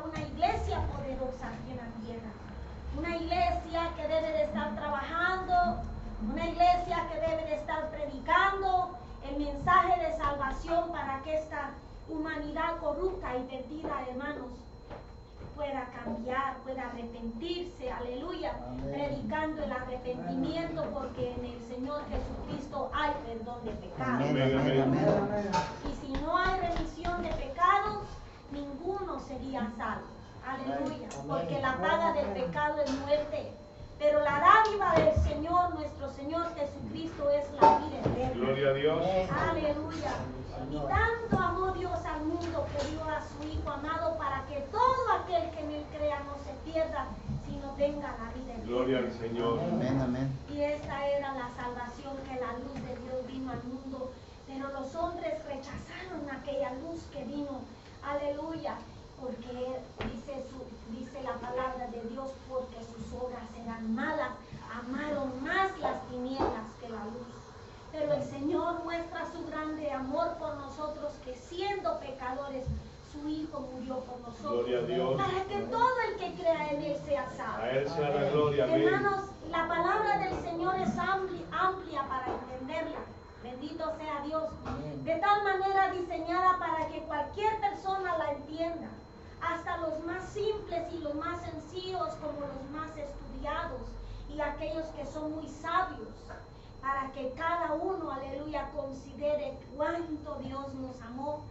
una iglesia poderosa aquí en la tierra. Una iglesia que debe de estar trabajando, una iglesia que debe de estar predicando el mensaje de salvación para que esta humanidad corrupta y perdida, hermanos, pueda cambiar, pueda arrepentirse, aleluya, predicando el arrepentimiento, porque en el Señor Jesucristo hay perdón de pecados. Y si no hay remisión de pecados, ninguno sería salvo, aleluya, porque la paga del pecado es muerte, pero la dádiva del Señor, nuestro Señor Jesucristo, es la vida eterna. Gloria a Dios. Aleluya. Y tanto amó Dios al mundo que dio a su Hijo amado para que todo aquel que en él crea no se pierda, sino tenga la vida eterna. Gloria al Señor. Amén, amén. Y esta era la salvación, que la luz de Dios vino al mundo, pero los hombres rechazaron aquella luz que vino. Aleluya. Porque dice la palabra de Dios, porque sus obras eran malas, amaron más las tinieblas que la luz. Pero el Señor muestra su grande amor por nosotros, que siendo pecadores, su Hijo murió por nosotros. Gloria a Dios. Para que todo el que crea en Él sea salvo. A Él sea la gloria. Amén. Hermanos, la palabra del Señor es amplia para entenderla. Bendito sea Dios. De tal manera diseñada para que cualquier persona la entienda. Hasta los más simples y los más sencillos, como los más estudiados y aquellos que son muy sabios, para que cada uno, aleluya, considere cuánto Dios nos amó,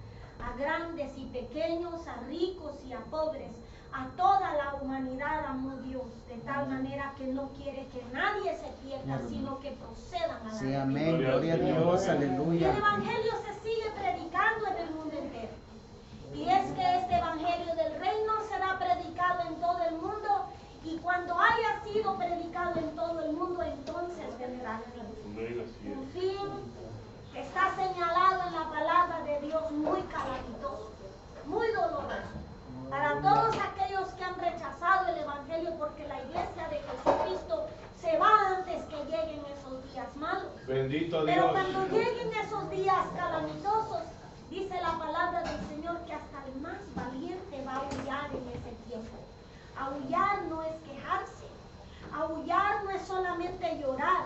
a grandes y pequeños, a ricos y a pobres, a toda la humanidad amó Dios, de tal manera que no quiere que nadie se pierda, sino que procedan a la Sí, amén, gloria a Dios, Y aleluya. el Evangelio se sigue predicando en el mundo entero. Y es que este Evangelio del Reino será predicado en todo el mundo, y cuando haya sido predicado en todo el mundo, entonces vendrá el fin. Un fin que está señalado en la palabra de Dios, muy calamitoso, muy doloroso, para todos aquellos que han rechazado el Evangelio, porque la iglesia de Jesucristo se va antes que lleguen esos días malos. Bendito Dios. Pero cuando lleguen esos días calamitosos, dice la palabra del Señor que hasta el más valiente va a aullar en ese tiempo. Aullar no es quejarse. Aullar no es solamente llorar.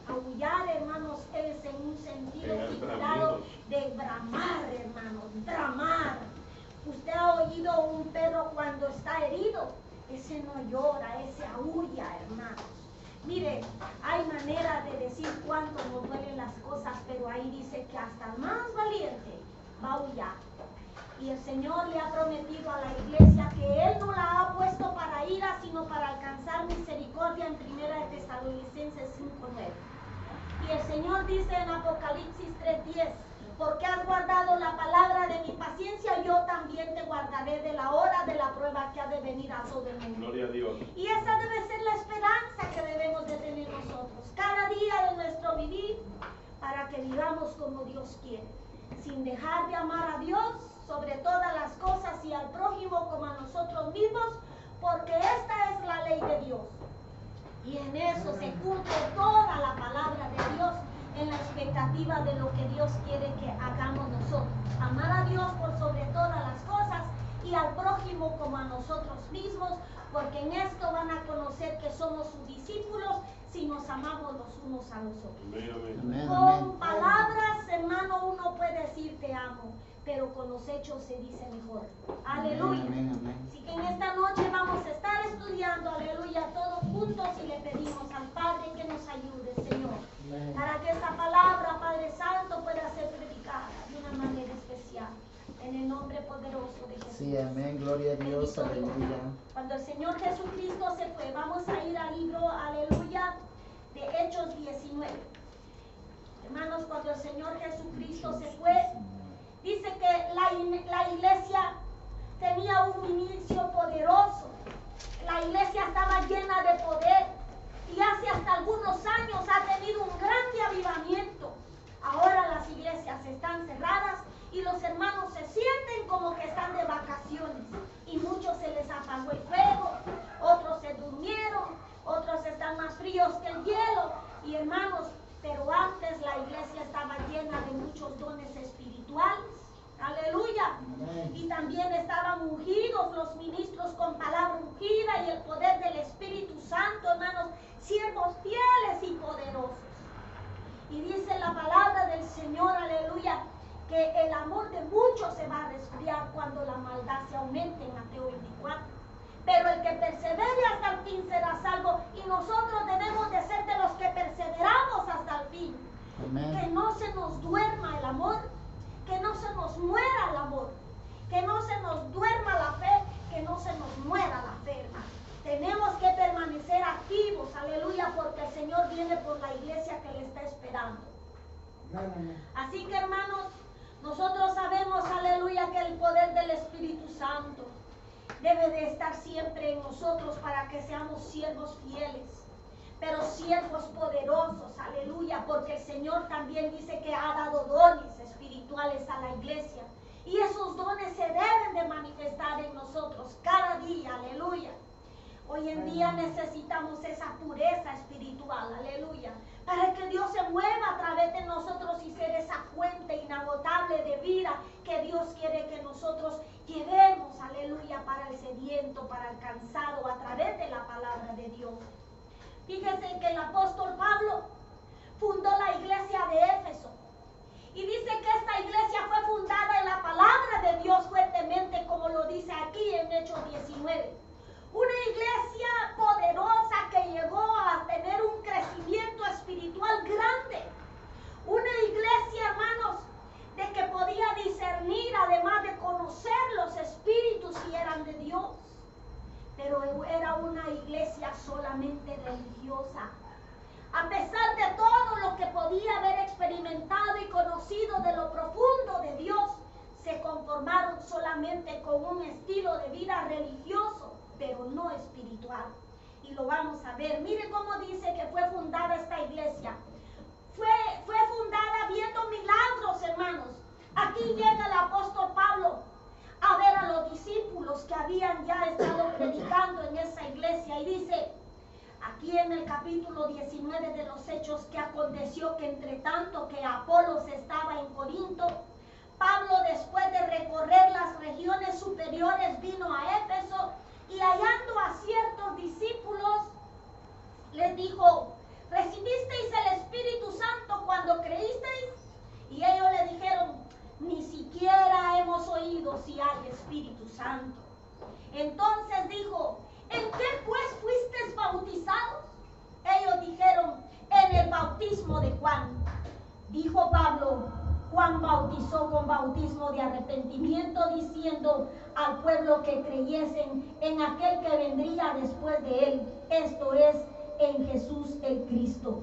Aullar, hermanos, es en un sentido figurado de bramar, hermanos, bramar. Usted ha oído un perro cuando está herido. Ese no llora, ese aúlla, hermanos. Mire, hay manera de decir cuánto nos duelen las cosas, pero ahí dice que hasta el más valiente va a aullar. Y el Señor le ha prometido a la iglesia que Él no la ha puesto para ira, sino para alcanzar misericordia, en 1 Tesalonicenses 5:9. Y el Señor dice en Apocalipsis 3:10, porque has guardado la palabra de mi paciencia, yo también te guardaré de la hora de la prueba que ha de venir a todo el mundo. Gloria a Dios. Y esa debe ser la esperanza que debemos de tener nosotros, cada día de nuestro vivir, para que vivamos como Dios quiere, sin dejar de amar a Dios sobre todas las cosas y al prójimo como a nosotros mismos, porque esta es la ley de Dios. Y en eso se cumple toda la palabra de Dios, en la expectativa de lo que Dios quiere que hagamos nosotros. Amar a Dios por sobre todas las cosas y al prójimo como a nosotros mismos, porque en esto van a conocer que somos sus discípulos si nos amamos los unos a los otros. Amén, amén. Con palabras, hermano, uno puede decir te amo, pero con los hechos se dice mejor. Aleluya. Amén, amén. Así que en esta noche vamos a estar estudiando, aleluya, todos juntos, y le pedimos al Padre que nos ayude, Señor, para que esta palabra, Padre Santo, pueda ser predicada de una manera especial, en el nombre poderoso de Jesús. Sí, amén, gloria a Dios, Bendito aleluya. Cuando el Señor Jesucristo se fue, vamos a ir al libro, aleluya, de Hechos 19. Hermanos, cuando el Señor Jesucristo se fue, dice que la iglesia tenía un inicio poderoso. La iglesia estaba llena de poder, y hace hasta algunos años ha tenido un grande avivamiento. Ahora las iglesias están cerradas y los hermanos se sienten como que están de vacaciones, y muchos se les apagó el fuego, otros se durmieron, otros están más fríos que el hielo. Y hermanos, pero antes la iglesia estaba llena de muchos dones espirituales, aleluya, Y también estaban ungidos los ministros con palabra ungida y el poder del Espíritu Santo, hermanos, siervos fieles y poderosos. Y dice la palabra del Señor, aleluya, que el amor de muchos se va a resfriar cuando la maldad se aumente en Mateo 24. Pero el que persevere hasta el fin será salvo, y nosotros debemos de ser de los que perseveramos hasta el fin. Amén. Que no se nos duerma el amor, que no se nos muera el amor, que no se nos duerma la fe, que no se nos muera la fe, hermano. Tenemos que permanecer activos, aleluya, porque el Señor viene por la iglesia que le está esperando. Así que, hermanos, nosotros sabemos, aleluya, que el poder del Espíritu Santo debe de estar siempre en nosotros para que seamos siervos fieles, pero siervos poderosos, aleluya, porque el Señor también dice que ha dado dones espirituales a la iglesia, y esos dones se deben de manifestar en nosotros cada día, aleluya. Hoy en día necesitamos esa pureza espiritual, aleluya, para que Dios se mueva a través de nosotros y ser esa fuente inagotable de vida que Dios quiere que nosotros llevemos, aleluya, para el sediento, para el cansado, a través de la palabra de Dios. Fíjense que el apóstol Pablo fundó la iglesia de Éfeso, y dice que esta iglesia fue fundada en la palabra de Dios fuertemente, como lo dice aquí en Hechos 19. Una iglesia poderosa que llegó a tener un crecimiento espiritual grande. Una iglesia, hermanos, de que podía discernir, además de conocer los espíritus si eran de Dios. Pero era una iglesia solamente religiosa. A pesar de todo lo que podía haber experimentado y conocido de lo profundo de Dios, se conformaron solamente con un estilo de vida religioso, pero no espiritual. Y lo vamos a ver. Mire cómo dice que fue fundada esta iglesia. Fue fundada viendo milagros, hermanos. Aquí llega el apóstol Pablo a ver a los discípulos que habían ya estado predicando en esa iglesia, y dice aquí en el capítulo 19 de los Hechos, que aconteció que entre tanto que Apolos estaba en Corinto, Pablo, después de recorrer las regiones superiores, vino a Éfeso, y hallando a ciertos discípulos, les dijo: ¿recibisteis el Espíritu Santo cuando creísteis? Y ellos le dijeron: ni siquiera hemos oído si hay Espíritu Santo. Entonces dijo: ¿en qué pues fuisteis bautizados? Ellos dijeron: en el bautismo de Juan. Dijo Pablo: Juan bautizó con bautismo de arrepentimiento, diciendo al pueblo que creyesen en aquel que vendría después de él, esto es, en Jesús el Cristo.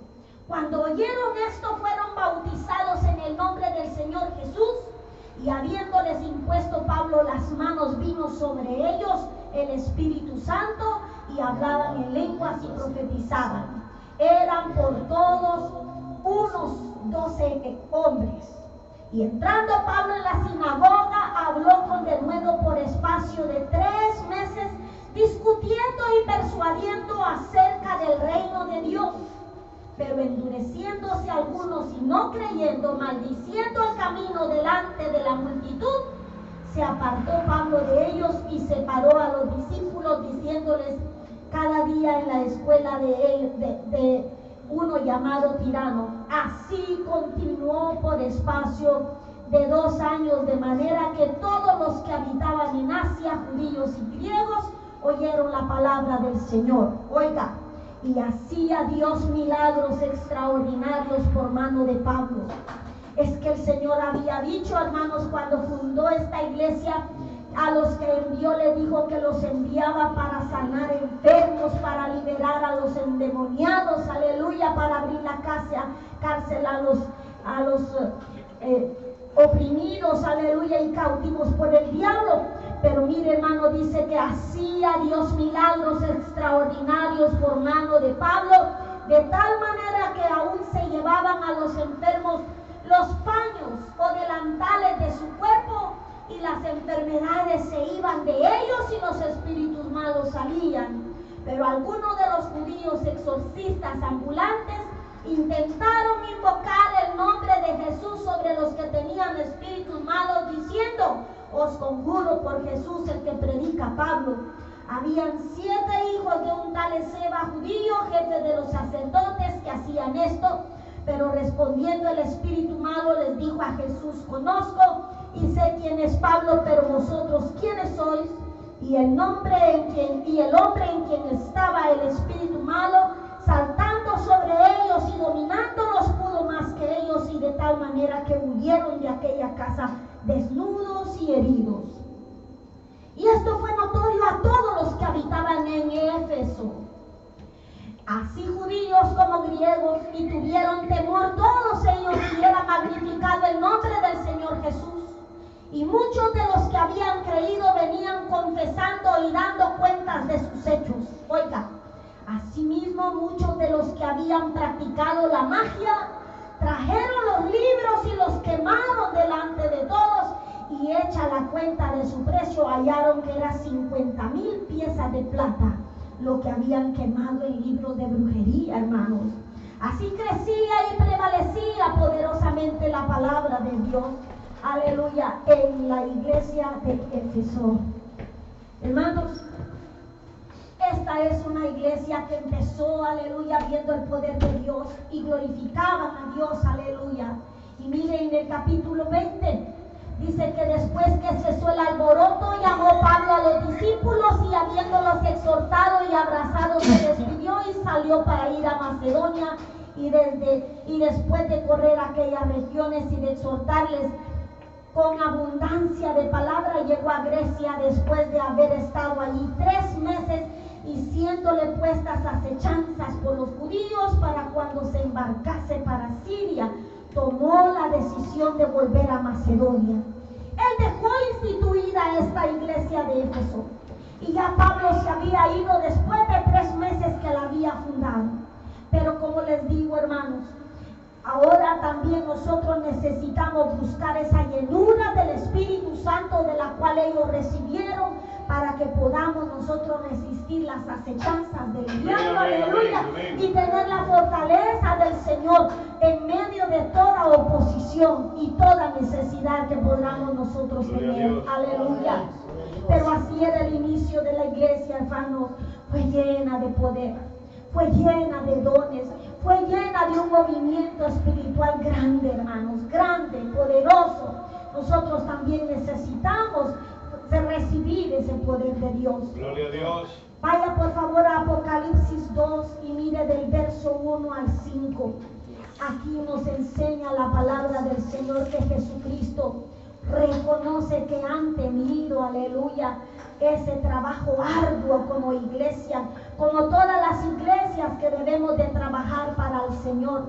Cuando oyeron esto, fueron bautizados en el nombre del Señor Jesús, y habiéndoles impuesto Pablo las manos, vino sobre ellos el Espíritu Santo, y hablaban en lenguas y profetizaban. Eran por todos unos 12 hombres. Y entrando Pablo en la sinagoga, habló con denuedo por espacio de 3 meses, discutiendo y persuadiendo acerca del reino de Dios. Pero endureciéndose algunos y no creyendo, maldiciendo el camino delante de la multitud, se apartó Pablo de ellos y separó a los discípulos, diciéndoles cada día en la escuela de uno llamado Tirano. Así continuó por espacio de 2 años, de manera que todos los que habitaban en Asia, judíos y griegos, oyeron la palabra del Señor. Oiga, y hacía Dios milagros extraordinarios por mano de Pablo. Es que el Señor había dicho, hermanos, cuando fundó esta iglesia, a los que envió le dijo que los enviaba para sanar enfermos, para liberar a los endemoniados, aleluya, para abrir la cárcel a los oprimidos, aleluya, y cautivos por el diablo. Pero mire, hermano, dice que hacía Dios milagros extraordinarios por mano de Pablo, de tal manera que aún se llevaban a los enfermos los paños o delantales de su cuerpo, y las enfermedades se iban de ellos y los espíritus malos salían. Pero algunos de los judíos exorcistas ambulantes intentaron invocar el nombre de Jesús sobre los que tenían espíritus malos, diciendo: os conjuro por Jesús el que predica Pablo. Habían 7 hijos de un tal Esceva judío, jefe de los sacerdotes, que hacían esto. Pero respondiendo el espíritu malo les dijo a Jesús: conozco y sé quién es Pablo, pero vosotros ¿quiénes sois? Y el hombre en quien estaba el espíritu malo, saltando sobre ellos y dominándolos, pudo más que ellos, y de tal manera que huyeron de aquella casa desnudos y heridos. Y esto fue notorio a todos los que habitaban en Éfeso, así judíos como griegos, y tuvieron temor todos ellos, y era magnificado el nombre del Señor Jesús. Y muchos de los que habían creído venían confesando y dando cuentas de sus hechos. Oiga, asimismo muchos de los que habían practicado la magia trajeron los libros y los quemaron delante de todos, y hecha la cuenta de su precio hallaron que era 50,000 piezas de plata lo que habían quemado en libros de brujería, hermanos. Así crecía y prevalecía poderosamente la palabra de Dios, aleluya, en la iglesia de Éfeso. Hermanos, esta es una iglesia que empezó, aleluya, viendo el poder de Dios y glorificaban a Dios, aleluya. Y miren en el capítulo 20, dice que después que cesó el alboroto, llamó Pablo a los discípulos, y habiéndolos exhortado y abrazado, se despidió y salió para ir a Macedonia. Y después de correr aquellas regiones y de exhortarles con abundancia de palabra, llegó a Grecia, después de haber estado allí 3 meses, y siéndole puestas acechanzas por los judíos para cuando se embarcase para Siria, tomó la decisión de volver a Macedonia. Él dejó instituida esta iglesia de Éfeso, y ya Pablo se había ido después de 3 meses que la había fundado. Pero como les digo, hermanos, ahora también nosotros necesitamos buscar esa llenura del Espíritu Santo de la cual ellos recibieron, para que podamos nosotros resistir las acechanzas del diablo, aleluya, y tener la fortaleza del Señor en medio de toda oposición y toda necesidad que podamos nosotros tener, aleluya. Pero así era el inicio de la iglesia, hermanos. Fue llena de poder, fue llena de dones, fue llena de un movimiento espiritual grande, hermanos, grande, poderoso. Nosotros también necesitamos de recibir ese poder de Dios. Gloria a Dios. Vaya por favor a Apocalipsis 2 y mire del verso 1 al 5. Aquí nos enseña la palabra del Señor que Jesucristo reconoce que han tenido, aleluya, ese trabajo arduo como iglesia, como todas las iglesias que debemos de trabajar para el Señor.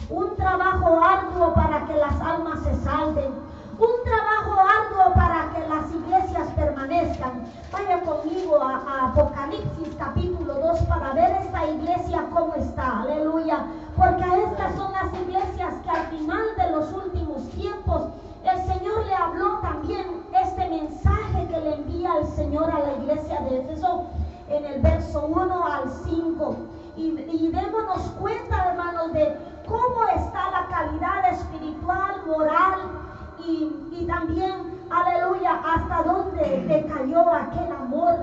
Un trabajo arduo para que las almas se salven. Un trabajo arduo para que las iglesias permanezcan. Vaya conmigo a Apocalipsis capítulo 2 para ver esta iglesia cómo está, aleluya. Porque estas son las iglesias que al final de los últimos tiempos el Señor le habló también este mensaje que le envía el Señor a la iglesia de Éfeso en el verso 1 al 5. Y démonos cuenta, hermanos, de cómo está la calidad espiritual, moral, y también, aleluya, hasta dónde decayó aquel amor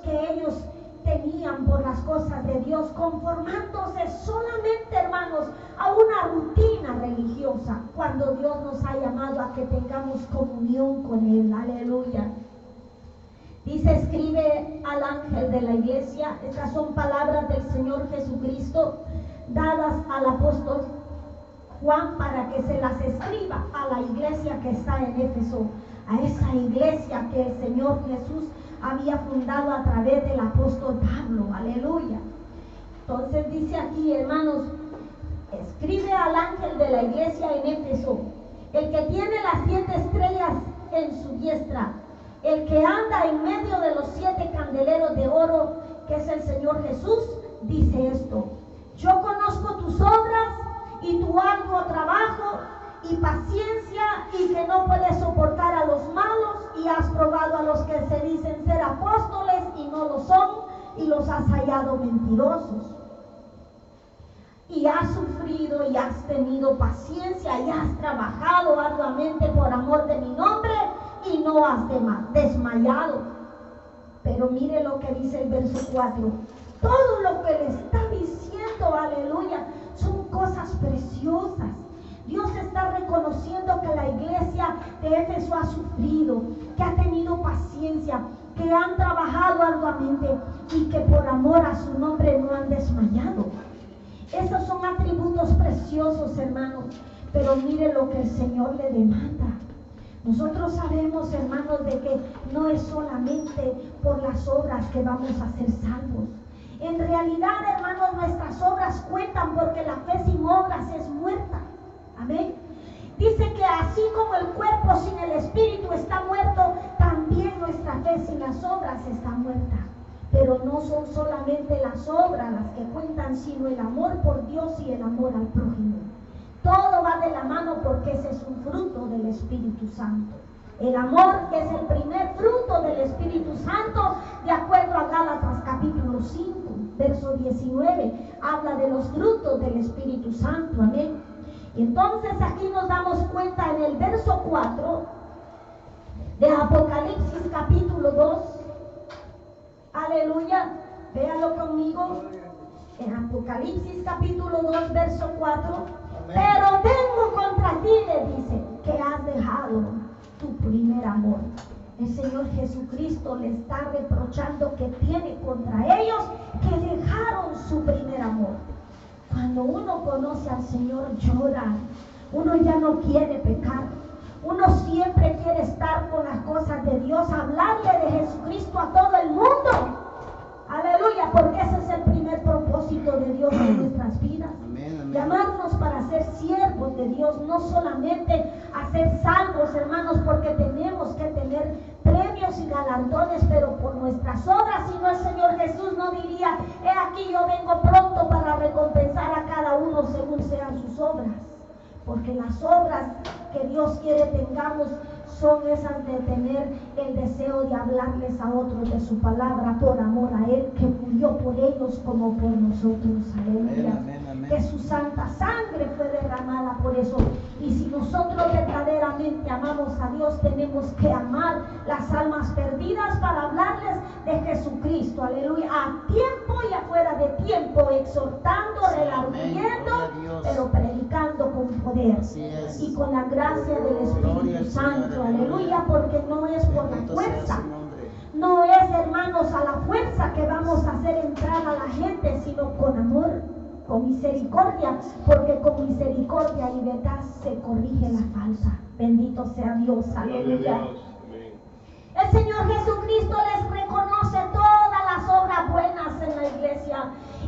que ellos tenían por las cosas de Dios, conformándose solamente, hermanos, a una rutina religiosa, cuando Dios nos ha llamado a que tengamos comunión con Él, aleluya. Dice, escribe al ángel de la iglesia. Estas son palabras del Señor Jesucristo dadas al apóstol Juan para que se las escriba a la iglesia que está en Éfeso, a esa iglesia que el Señor Jesús había fundado a través del apóstol Pablo, aleluya. Entonces dice aquí, hermanos, escribe al ángel de la iglesia en Éfeso, el que tiene las 7 estrellas en su diestra, el que anda en medio de los 7 candeleros de oro, que es el Señor Jesús, dice esto: yo conozco tus obras y tu arduo trabajo y paciencia, y que no puedes soportar a los malos, y has probado a los que se dicen ser apóstoles y no lo son, y los has hallado mentirosos. Y has sufrido y has tenido paciencia y has trabajado arduamente por amor de mi nombre, y no has desmayado. Pero mire lo que dice el verso 4. Todo lo que le está diciendo, aleluya, son cosas preciosas. Dios está reconociendo que la iglesia de Éfeso ha sufrido, que ha tenido paciencia, que han trabajado arduamente y que por amor a su nombre no han desmayado. Esos son atributos preciosos, hermanos. Pero mire lo que el Señor le demanda. Nosotros sabemos, hermanos, de que no es solamente por las obras que vamos a ser salvos. En realidad, hermanos, nuestras obras cuentan, porque la fe sin obras es muerta. Amén. Dice que así como el cuerpo sin el espíritu está muerto, también nuestra fe sin las obras está muerta. Pero no son solamente las obras las que cuentan, sino el amor por Dios y el amor al prójimo. Todo va de la mano, porque ese es un fruto del Espíritu Santo. El amor es el primer fruto del Espíritu Santo, de acuerdo a Gálatas capítulo 5, verso 19. Habla de los frutos del Espíritu Santo. Amén. Y entonces aquí nos damos cuenta en el verso 4 de Apocalipsis capítulo 2. Aleluya. Véalo conmigo. En Apocalipsis capítulo 2, verso 4. Pero tengo contra ti, le dice, que has dejado tu primer amor. El Señor Jesucristo le está reprochando que tiene contra ellos que dejaron su primer amor. Cuando uno conoce al Señor, llora. Uno ya no quiere pecar. Uno siempre quiere estar con las cosas de Dios, hablarle de Jesucristo a todo el mundo. Aleluya, porque ese es el primer propósito de Dios en nuestras vidas. Amén, amén. Llamarnos para ser siervos de Dios, no solamente a ser salvos, hermanos, porque tenemos que tener premios y galardones, pero por nuestras obras. Si no, el Señor Jesús no diría: he aquí, yo vengo pronto para recompensar a cada uno según sean sus obras. Porque las obras que Dios quiere tengamos son esas de tener el deseo de hablarles a otros de su palabra por amor a Él, que murió por ellos como por nosotros. Aleluya. Amén, amén. Que su santa sangre fue derramada por eso. Y si nosotros verdaderamente amamos a Dios, tenemos que amar las almas perdidas para hablarles de Jesucristo. Aleluya. A tiempo y afuera de tiempo, exhortando, redarguyendo, pero predicando con poder y con la gracia del Espíritu Santo. Aleluya, porque no es por la fuerza. No es, hermanos, a la fuerza que vamos a hacer entrar a la gente, sino con amor, con misericordia, porque con misericordia y verdad se corrige la falsa. Bendito sea Dios. Aleluya. El Señor Jesucristo les reconoce todas las obras buenas en la iglesia,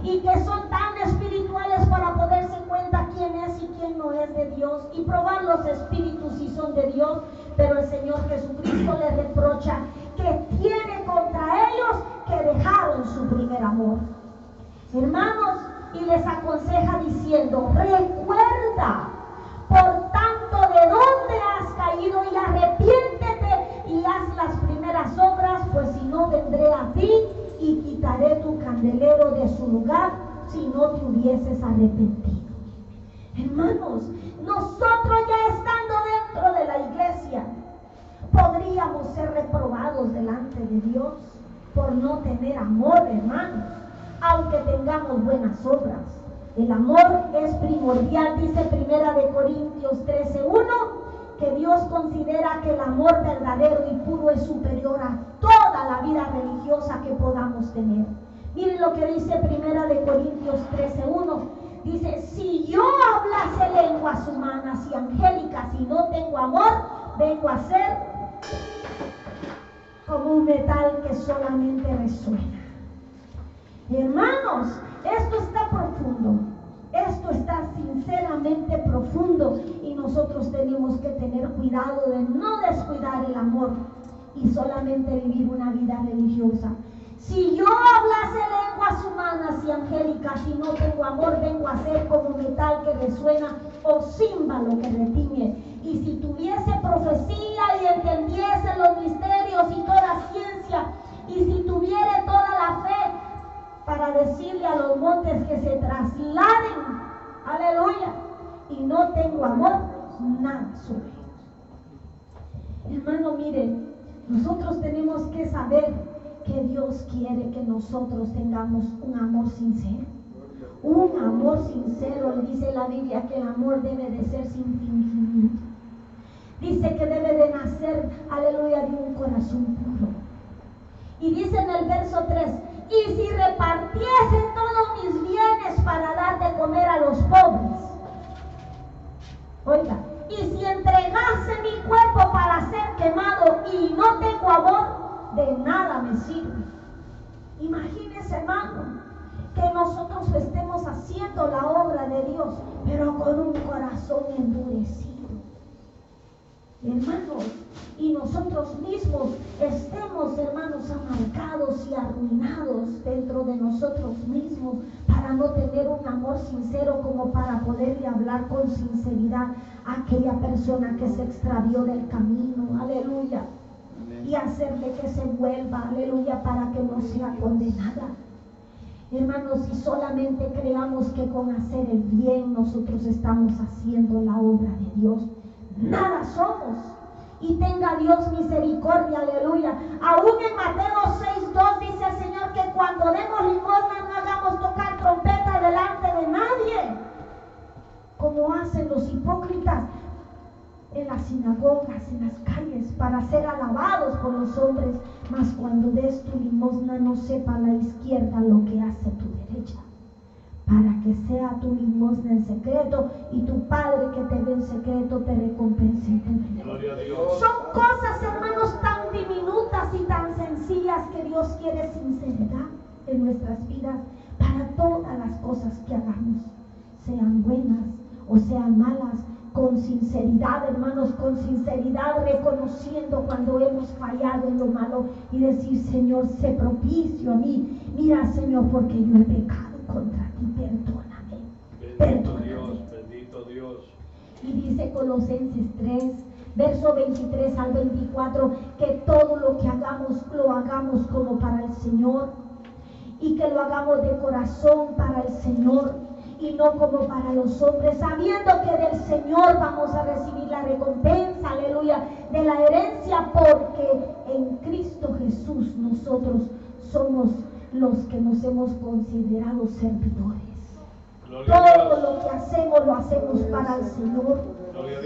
y que son tan espirituales para poderse cuenta quién es y quién no es de Dios, y probar los espíritus si son de Dios. Pero el Señor Jesucristo les reprocha que tiene contra ellos que dejaron su primer amor. Hermanos, y les aconseja diciendo: recuerda, por tanto, de dónde has caído, y arrepiéntete y haz las primeras obras, pues si no, vendré a ti y quitaré tu candelero de su lugar si no te hubieses arrepentido. Hermanos, nosotros ya estando dentro de la iglesia, podríamos ser reprobados delante de Dios por no tener amor, hermanos, aunque tengamos buenas obras. El amor es primordial. Dice 1 Corintios 13:1 que Dios considera que el amor verdadero y puro es superior a toda la vida religiosa que podamos tener. Miren lo que dice 1 Corintios 13:1. Dice: si yo hablase lenguas humanas y angélicas y no tengo amor, vengo a ser como un metal que solamente resuena. Hermanos, esto está profundo. Esto está sinceramente profundo, y nosotros tenemos que tener cuidado de no descuidar el amor y solamente vivir una vida religiosa. Si yo hablase lenguas humanas y angélicas y no tengo amor, vengo a ser como metal que resuena o címbalo que retiñe. Y si tuviese profecía y entendiese los misterios y toda ciencia, y si tuviere toda la fe para decirle a los montes que se trasladen, aleluya, y no tengo amor, nada soy. Hermano, miren, nosotros tenemos que saber que Dios quiere que nosotros tengamos un amor sincero. Un amor sincero, dice la Biblia que el amor debe de ser sin fingimiento. Dice que debe de nacer, aleluya, de un corazón puro. Y dice en el verso 3, y si repartiese todos mis bienes para dar de comer a los pobres, oiga, y si entregase mi cuerpo para ser quemado y no tengo amor, de nada me sirve. Imagínese, hermano, que nosotros estemos haciendo la obra de Dios, pero con un corazón endurecido. Hermanos, y nosotros mismos estemos, hermanos, amargados y arruinados dentro de nosotros mismos para no tener un amor sincero como para poderle hablar con sinceridad a aquella persona que se extravió del camino, aleluya, y hacerle que se vuelva, aleluya, para que no sea condenada. Hermanos, si solamente creamos que con hacer el bien nosotros estamos haciendo la obra de Dios, nada somos. Y tenga Dios misericordia, aleluya. Aún en Mateo 6:2 dice el Señor que cuando demos limosna no hagamos tocar trompeta delante de nadie, como hacen los hipócritas en las sinagogas, en las calles, para ser alabados por los hombres. Mas cuando des tu limosna no sepa la izquierda lo que hace tu derecha, para que sea tu limosna en secreto y tu Padre que te ve en secreto te recompense en privado. Gloria a Dios. Son cosas, hermanos, tan diminutas y tan sencillas que Dios quiere sinceridad en nuestras vidas para todas las cosas que hagamos, sean buenas o sean malas, con sinceridad, hermanos, con sinceridad, reconociendo cuando hemos fallado en lo malo y decir: Señor, sé propicio a mí. Mira, Señor, porque yo he pecado contra ti, perdóname. Bendito Dios, bendito Dios. Y dice Colosenses 3, verso 23 al 24, que todo lo que hagamos, lo hagamos como para el Señor, y que lo hagamos de corazón para el Señor y no como para los hombres, sabiendo que del Señor vamos a recibir la recompensa, aleluya, de la herencia, porque en Cristo Jesús nosotros somos los que nos hemos considerado servidores. Todo lo que hacemos lo hacemos para el Señor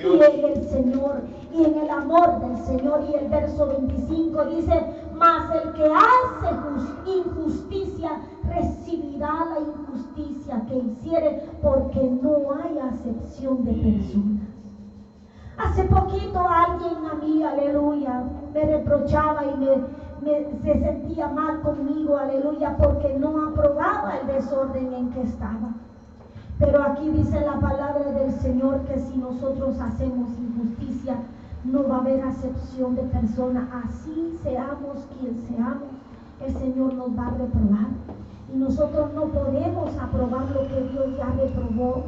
y en el Señor y en el amor del Señor. Y el verso 25 dice: mas el que hace injusticia recibirá la injusticia que hiciere, porque no hay acepción de personas. Hace poquito alguien a mí, aleluya, me reprochaba y se sentía mal conmigo, aleluya, porque no aprobaba el desorden en que estaba. Pero aquí dice la palabra del Señor que si nosotros hacemos injusticia, no va a haber acepción de persona. Así seamos quien seamos, el Señor nos va a reprobar. Y nosotros no podemos aprobar lo que Dios ya reprobó,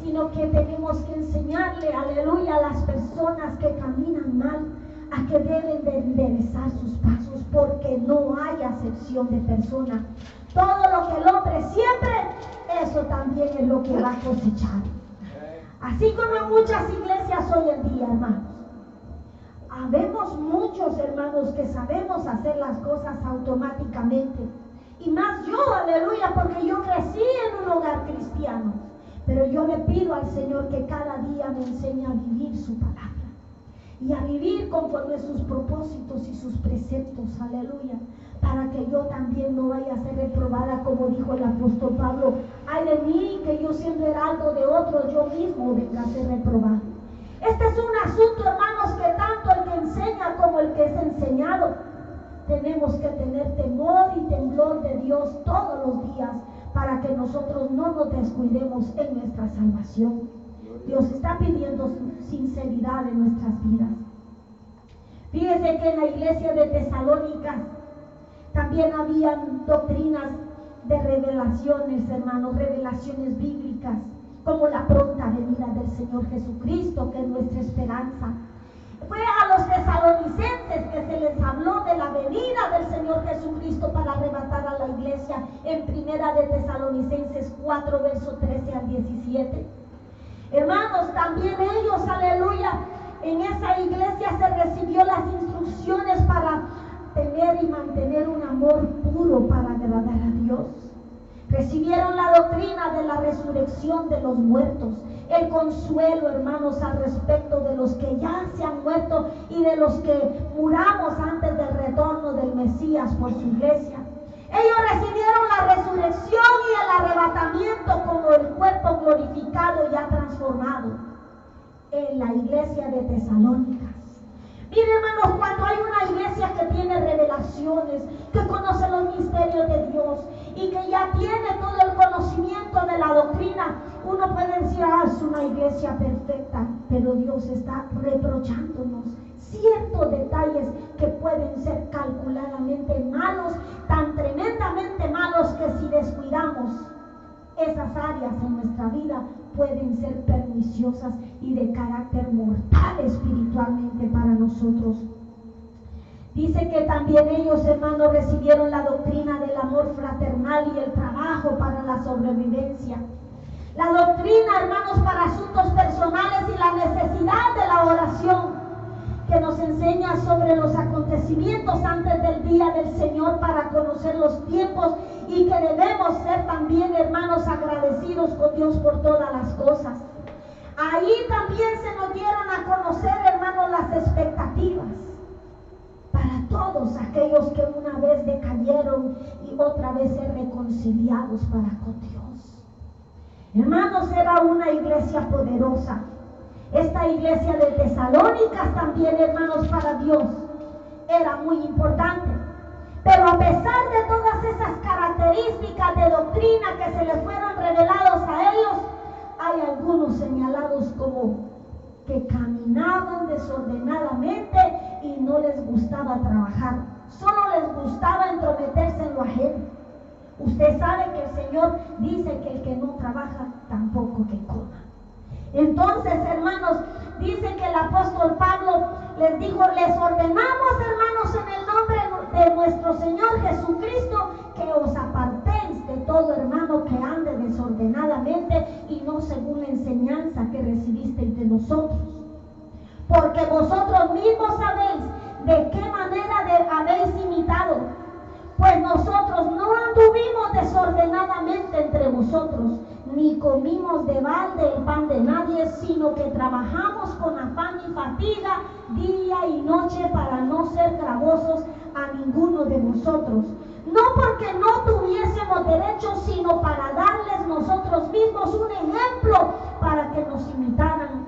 sino que tenemos que enseñarle, aleluya, a las personas que caminan mal, a que deben de enderezar sus pasos, porque no hay acepción de persona. Todo lo que el hombre siembre, eso también es lo que va a cosechar. Así como en muchas iglesias hoy en día, hermanos, habemos muchos hermanos que sabemos hacer las cosas automáticamente, y más yo, aleluya, porque yo crecí en un hogar cristiano. Pero yo le pido al Señor que cada día me enseñe a vivir su palabra y a vivir conforme a sus propósitos y sus preceptos, aleluya, para que yo también no vaya a ser reprobada, como dijo el apóstol Pablo: ay de mí, que yo siendo heraldo de otro, yo mismo venga a ser reprobado. Este es un asunto, hermanos, que tanto el que enseña como el que es enseñado tenemos que tener temor y temblor de Dios todos los días, para que nosotros no nos descuidemos en nuestra salvación. Dios está pidiendo sinceridad en nuestras vidas. Fíjese que en la iglesia de Tesalónica también habían doctrinas de revelaciones, hermanos, revelaciones bíblicas, como la pronta venida del Señor Jesucristo, que es nuestra esperanza. Fue a los tesalonicenses que se les habló de la venida del Señor Jesucristo para arrebatar a la iglesia en primera de Tesalonicenses 4, verso 13 al 17. Hermanos, también ellos, aleluya, En esa iglesia se recibió las instrucciones para tener y mantener un amor puro para agradar a Dios. Recibieron la doctrina de la resurrección de los muertos, el consuelo, hermanos, al respecto de los que ya se han muerto y de los que muramos antes del retorno del Mesías por su iglesia. Ellos recibieron la resurrección y el arrebatamiento como el cuerpo glorificado ya transformado en la iglesia de Tesalónicas. Miren, hermanos, cuando hay una iglesia que tiene revelaciones, que conoce los misterios de Dios y que ya tiene todo el conocimiento de la doctrina, uno puede decir, es una iglesia perfecta, pero Dios está reprochándonos ciertos detalles que pueden ser calculadamente malos, tan tremendamente malos que si descuidamos esas áreas en nuestra vida pueden ser perniciosas y de carácter mortal espiritualmente para nosotros. Dice que también ellos, hermanos, recibieron la doctrina del amor fraternal y el trabajo para la sobrevivencia. La doctrina, hermanos, para asuntos personales y la necesidad de la oración, que nos enseña sobre los acontecimientos antes del día del Señor para conocer los tiempos y que debemos ser también, hermanos, agradecidos con Dios por todas las cosas. Ahí también se nos dieron a conocer, hermanos, las expectativas para todos aquellos que una vez decayeron y otra vez ser reconciliados para con Dios. Hermanos, era una iglesia poderosa. Esta iglesia de Tesalónicas también, hermanos, para Dios era muy importante. Pero a pesar de todas esas características de doctrina que se les fueron revelados a ellos, hay algunos señalados como que caminaban desordenadamente y no les gustaba trabajar. Solo les gustaba entrometerse en lo ajeno. Usted sabe que el Señor dice que el que no trabaja tampoco que coma. Entonces, hermanos, dice que el apóstol Pablo les dijo, les ordenamos, hermanos, en el nombre de nuestro Señor Jesucristo, que os apartéis de todo hermano que ande desordenadamente y no según la enseñanza que recibisteis de nosotros. Porque vosotros mismos sabéis de qué manera habéis imitado, pues nosotros no anduvimos desordenadamente entre vosotros, ni comimos de balde el pan de nadie, sino que trabajamos con afán y fatiga día y noche para no ser gravosos a ninguno de vosotros. No porque no tuviésemos derecho, sino para darles nosotros mismos un ejemplo para que nos imitaran.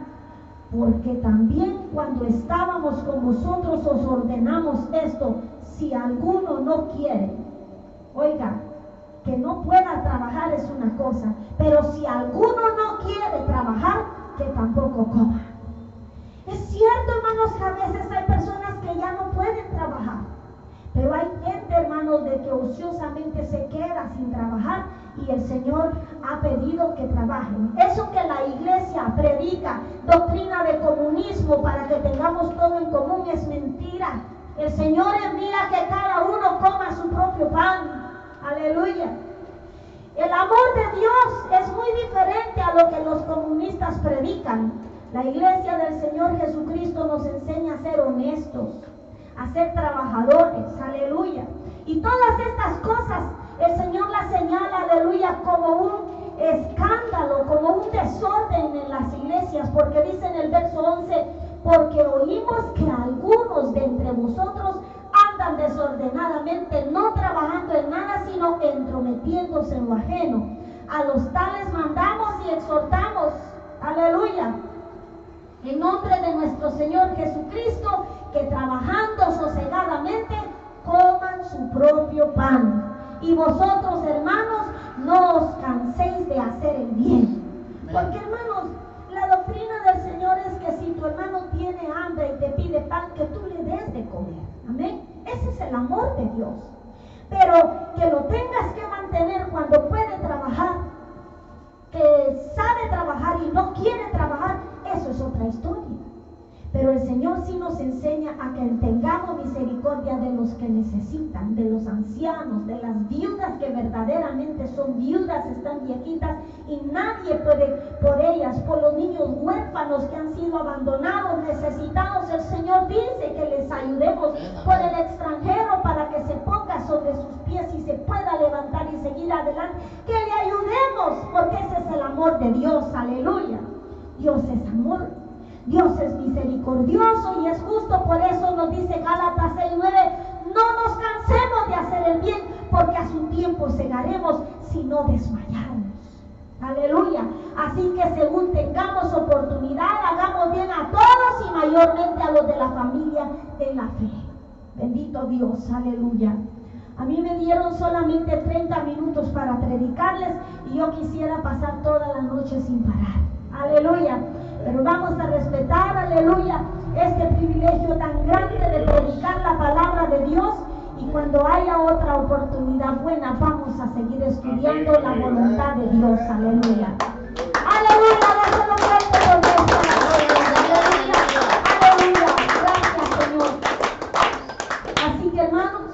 Porque también cuando estábamos con vosotros os ordenamos esto: si alguno no quiere, oiga, que no pueda trabajar es una cosa, pero si alguno no quiere trabajar, que tampoco coma. Es cierto, hermanos, que a veces hay personas que ya no pueden trabajar, pero hay gente, hermanos, de que ociosamente se queda sin trabajar y el Señor ha pedido que trabajen. Eso que la iglesia predica, doctrina de comunismo para que tengamos todo en común, es mentira. El Señor envía que cada uno coma su propio pan. Aleluya. El amor de Dios es muy diferente a lo que los comunistas predican. La iglesia del Señor Jesucristo nos enseña a ser honestos, a ser trabajadores. Aleluya. Y todas estas cosas el Señor las señala, aleluya, como un escándalo, como un desorden en las iglesias, porque dice en el verso 11, porque oímos que algunos de entre vosotros andan desordenadamente, no trabajando en nada, sino entrometiéndose en lo ajeno. A los tales mandamos y exhortamos, aleluya, en nombre de nuestro Señor Jesucristo, que trabajando sosegadamente coman su propio pan. Y vosotros, hermanos, no os canséis de hacer el bien. Porque, hermanos, la doctrina del Señor es que si tu hermano tiene hambre y te pide pan, que tú le des de comer. Amén. Ese es el amor de Dios. Pero que lo tengas que mantener cuando puede trabajar, que sabe trabajar y no quiere trabajar, eso es otra historia. Pero el Señor Señor sí nos enseña a que tengamos misericordia de los que necesitan, de los ancianos, de las viudas que verdaderamente son viudas, están viejitas y nadie puede por ellas, por los niños huérfanos que han sido abandonados, necesitados. El Señor dice que les ayudemos, por el extranjero para que se ponga sobre sus pies y se pueda levantar y seguir adelante, que le ayudemos, porque ese es el amor de Dios. Aleluya. Dios es amor, Dios es misericordioso y es justo. Por eso nos dice Gálatas 6:9, no nos cansemos de hacer el bien, porque a su tiempo segaremos si no desmayamos. Aleluya. Así que según tengamos oportunidad, hagamos bien a todos y mayormente a los de la familia de la fe. Bendito Dios, aleluya. A mí me dieron solamente 30 minutos para predicarles y yo quisiera pasar toda la noche sin parar. Aleluya. Pero vamos a respetar, aleluya, este privilegio tan grande de predicar la palabra de Dios. Y cuando haya otra oportunidad buena, vamos a seguir estudiando la voluntad de Dios. Aleluya.